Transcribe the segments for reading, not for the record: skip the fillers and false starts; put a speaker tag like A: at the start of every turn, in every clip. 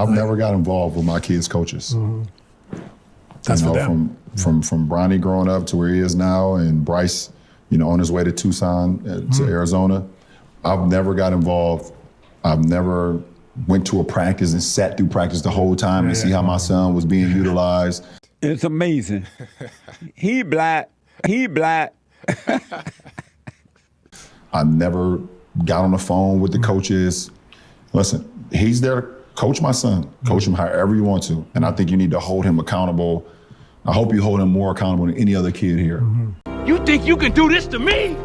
A: I've never got involved with my kids' coaches.
B: That's for them.
A: From Bronny growing up to where he is now, and Bryce, on his way to Tucson, to Arizona. I've never got involved. I've never went to a practice and sat through practice the whole time and see how my son was being utilized.
C: It's amazing. He black.
A: I never got on the phone with the coaches. Listen, he's there to coach my son. Coach him however you want to. And I think you need to hold him accountable. I hope you hold him more accountable than any other kid here.
D: You think you can do this to me?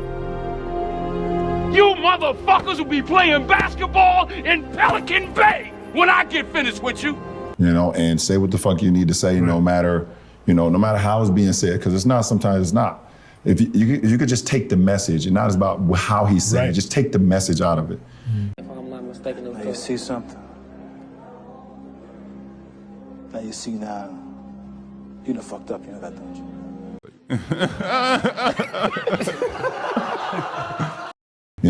D: You motherfuckers will be playing basketball in Pelican Bay when I get finished with you.
A: And say what the fuck you need to say, no matter how it's being said, because sometimes it's not. If you could just take the message, and not as about how he said it, just take the message out of it.
E: If I'm not mistaken,
F: now you see something. Now you see now. You done fucked up, that, don't you?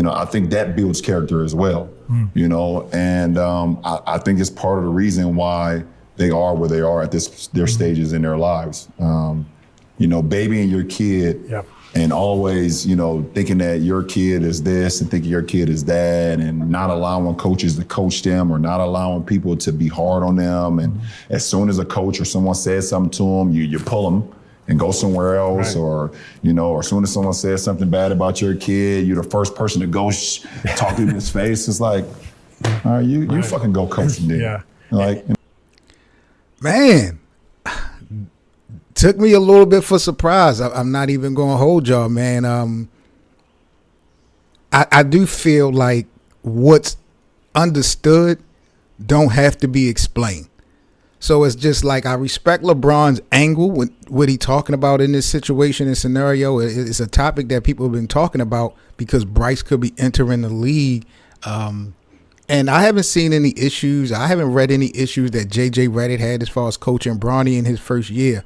A: I think that builds character as well, and I think it's part of the reason why they are where they are at their stages in their lives. Babying your kid and always, thinking that your kid is this and thinking your kid is that, and not allowing coaches to coach them or not allowing people to be hard on them. And as soon as a coach or someone says something to them, you pull them and go somewhere else, or as soon as someone says something bad about your kid, you're the first person to go talk to him in his face. It's like, all right, you fucking go coach him then.
G: Man, took me a little bit for surprise. I'm not even going to hold y'all, man. I do feel like what's understood don't have to be explained. So it's just like, I respect LeBron's angle with what he talking about in this situation and scenario. It's a topic that people have been talking about because Bryce could be entering the league. And I haven't seen any issues. I haven't read any issues that JJ Redick had as far as coaching Bronny in his first year.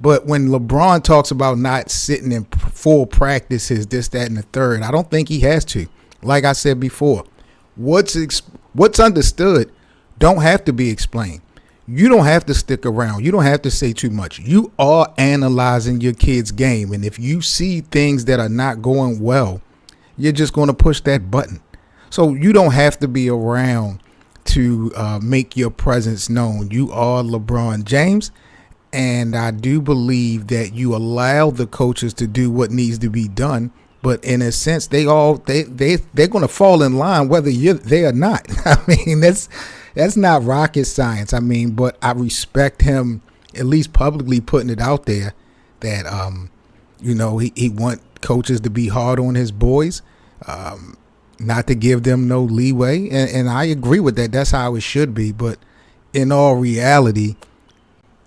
G: But when LeBron talks about not sitting in full practices, this, that, and the third, I don't think he has to. Like I said before, what's understood don't have to be explained. You don't have to stick around. You don't have to say too much. You are analyzing your kid's game. And if you see things that are not going well, you're just going to push that button. So you don't have to be around to make your presence known. You are LeBron James. And I do believe that you allow the coaches to do what needs to be done. But in a sense, they're going to fall in line whether you're there or not. I mean, that's not rocket science. I mean, but I respect him at least publicly putting it out there that, he want coaches to be hard on his boys, not to give them no leeway. And I agree with that. That's how it should be. But in all reality,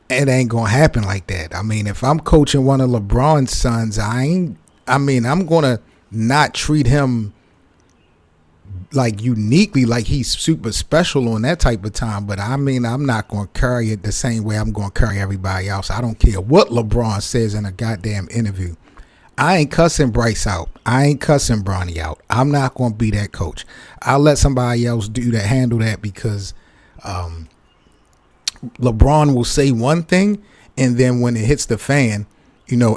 G: it ain't going to happen like that. I mean, if I'm coaching one of LeBron's sons, I'm going to not treat him like uniquely, like he's super special on that type of time. But I mean, I'm not going to carry it the same way I'm going to carry everybody else. I don't care what LeBron says in a goddamn interview. I ain't cussing Bryce out. I ain't cussing Bronny out. I'm not going to be that coach. I'll let somebody else handle that because LeBron will say one thing, and then when it hits the fan,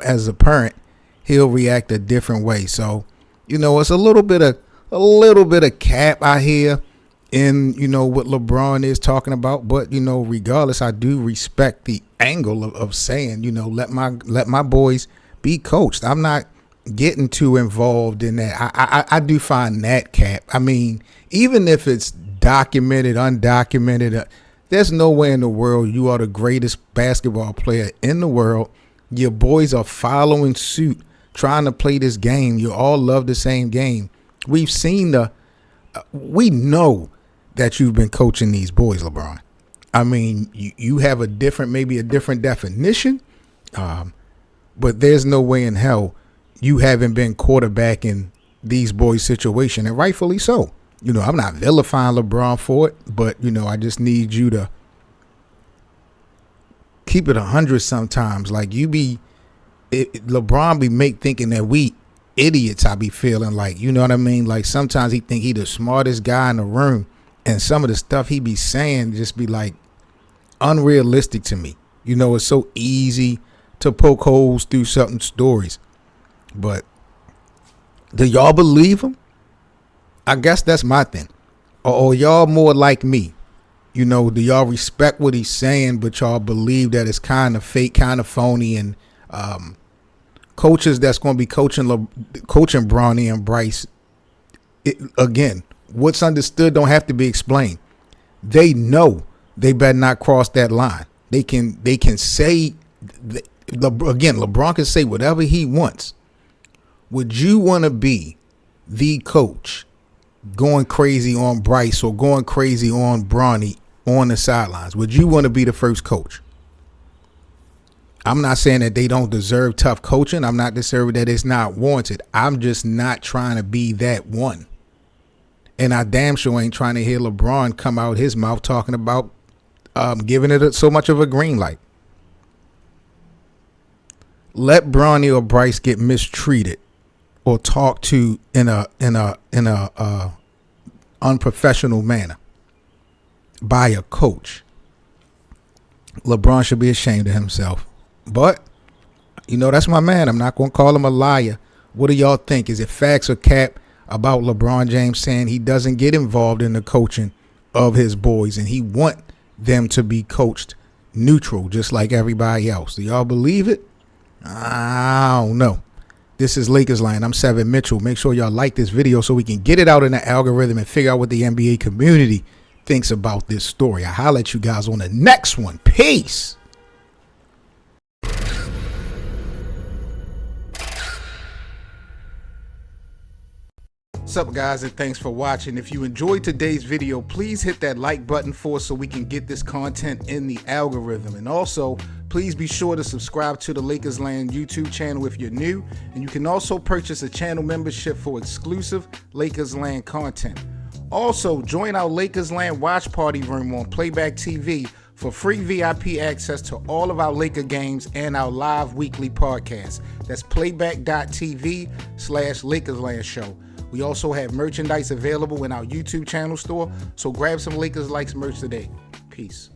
G: as a parent, he'll react a different way. So, it's a little bit of cap out here in, what LeBron is talking about. But, regardless, I do respect the angle of saying, let my boys be coached. I'm not getting too involved in that. I do find that cap. I mean, even if it's documented, undocumented, there's no way in the world you are the greatest basketball player in the world. Your boys are following suit, trying to play this game. You all love the same game. We know that you've been coaching these boys, LeBron. I mean, you have maybe a different definition, but there's no way in hell you haven't been quarterbacking these boys' situation, and rightfully so. I'm not vilifying LeBron for it, but, I just need you to keep it 100 sometimes. Like LeBron be thinking that we idiots. I be feeling like, you know what I mean? Like sometimes he think he the smartest guy in the room, And some of the stuff he be saying just be like unrealistic to me. You know, it's so easy to poke holes through certain stories. But do y'all believe him? I guess that's my thing. Or y'all more like me? You know, do y'all respect what he's saying, but y'all believe that it's kind of fake, kind of phony, and coaches that's going to be coaching Bronny and Bryce, again, what's understood don't have to be explained. They know they better not cross that line. They can say, again, LeBron can say whatever he wants. Would you want to be the coach going crazy on Bryce or going crazy on Bronny on the sidelines? Would you want to be the first coach? I'm not saying that they don't deserve tough coaching. I'm not deserving that it's not warranted. I'm just not trying to be that one. And I damn sure ain't trying to hear LeBron come out his mouth talking about giving it so much of a green light. Let Bronny or Bryce get mistreated or talked to in a unprofessional manner by a coach. LeBron should be ashamed of himself. But, you know, that's my man. I'm not going to call him a liar. What do y'all think? Is it facts or cap about LeBron James saying he doesn't get involved in the coaching of his boys and he want them to be coached neutral just like everybody else? Do y'all believe it? I don't know. This is Lakers Line. I'm Seven Mitchell. Make sure y'all like this video so we can get it out in the algorithm and figure out what the NBA community thinks about this story. I'll holler at you guys on the next one. Peace. What's up, guys, and thanks for watching. If you enjoyed today's video, please hit that like button for us so we can get this content in the algorithm. And also, please be sure to subscribe to the Lakers Land YouTube channel if you're new. And you can also purchase a channel membership for exclusive Lakers Land content. Also, join our Lakers Land watch party room on Playback TV for free VIP access to all of our Laker games and our live weekly podcast. That's playback.tv/LakersLand show. We also have merchandise available in our YouTube channel store, so grab some Lakers Likes merch today. Peace.